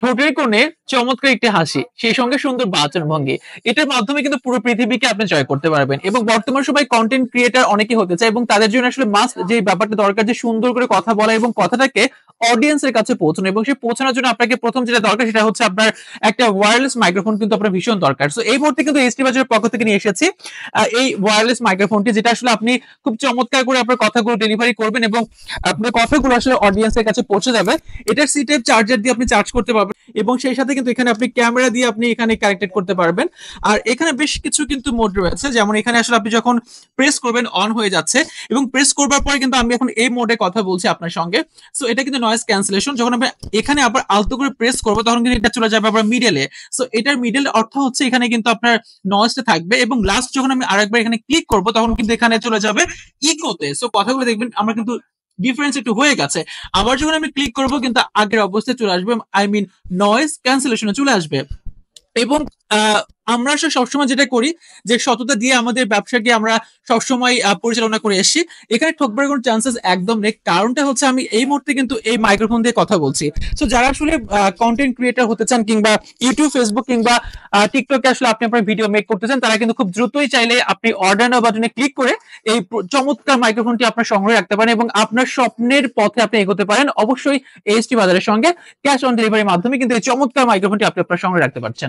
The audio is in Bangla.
ঠোঁটের কোণে চমৎকার একটি হাসি, সেই সঙ্গে সুন্দর বাচনভঙ্গি। এটার মাধ্যমে কিন্তু পুরো পৃথিবীকে আপনি জয় করতে পারবেন। এবং বর্তমান সময়ে কনটেন্ট ক্রিয়েটর অনেকেই হতে চায় এবং তাদের জন্য আসলে মাস্ট যে ব্যাপারটা দরকার যে সুন্দর করে কথা বলা এবং কথাটাকে অডিয়েন্স এর কাছে পৌঁছানো, এবং সেই পৌঁছানোর জন্য আপনাকে প্রথম যেটা দরকার সেটা হচ্ছে আপনার একটা ওয়্যারলেস মাইক্রোফোন কিন্তু আপনার ভীষণ দরকার। সো এই মুহূর্তে কিন্তু এসটি বাজারের পক্ষ থেকে নিয়ে এসেছি এই ওয়্যারলেস মাইক্রোফোনটি, যেটা আসলে আপনি খুব চমৎকার করে আপনার কথাগুলো ডেলিভারি করবেন এবং আপনার কথাগুলো আসলে অডিয়েন্স এর কাছে পৌঁছে যাবে। এটার সি টাইপ চার্জার দিয়ে আপনি চার্জ করতে পারবেন এবং সেই সাথে কিন্তু এখানে আপনি ক্যামেরা দিয়ে আপনি এখানে কানেক্টেড করতে পারবেন। আর এখানে বেশ কিছু কিন্তু মোড রয়েছে, যেমন এখানে আসলে আপনি যখন প্রেস করবেন অন হয়ে যাচ্ছে, এবং প্রেস করবার পরে কিন্তু আমি এখন এই মোডে কথা বলছি আপনার সঙ্গে। সো এটা কিন্তু নয়েজ ক্যান্সেলেশন। যখন আমি এখানে আবার আলতো করে প্রেস করবো তখন কিন্তু এটা চলে যাবে আবার মিডলে। সো এটার মিডল অর্থ হচ্ছে এখানে কিন্তু আপনার নয়েজটা থাকবে, এবং লাস্ট যখন আমি আরেকবার এখানে ক্লিক করবো তখন কিন্তু এখানে চলে যাবে ইকোতে। সো কথাগুলো দেখবেন আমরা কিন্তু ডিফারেন্স একটু হয়ে গেছে। আবার যখন আমি ক্লিক করব কিন্তু আগের অবস্থায় চলে আসবে, আই মিন নয়েজ ক্যান্সেলেশনে চলে আসবে। এবং আমরা আসলে সবসময় যেটা করি যে সততা দিয়ে আমাদের ব্যবসাকে আমরা সবসময় পরিচালনা করে এসেছি। এখানে ঠকবার কোনো চান্সেস একদম নেই। কারণটা হচ্ছে আমি এই মুহূর্তে কিন্তু এই মাইক্রোফোন দিয়ে কথা বলছি। সো যারা আসলে কন্টেন্ট ক্রিয়েটর হতে চান কিংবা ইউটিউব, ফেসবুক কিংবা টিকটকে আসলে আপনি আপনার ভিডিও মেক করতে চান, তারা কিন্তু খুব দ্রুতই চাইলে আপনি অর্ডার নাও বাটনে ক্লিক করে এই চমৎকার মাইক্রোফোনটি আপনার সংগ্রহে রাখতে পারেন এবং আপনার স্বপ্নের পথে আপনি এগোতে পারেন। অবশ্যই এএসটি বাজারের সঙ্গে ক্যাশ অন ডেলিভারির মাধ্যমে কিন্তু এই চমৎকার মাইক্রোফোনটি আপনি আপনার সংগ্রহে রাখতে পারছেন।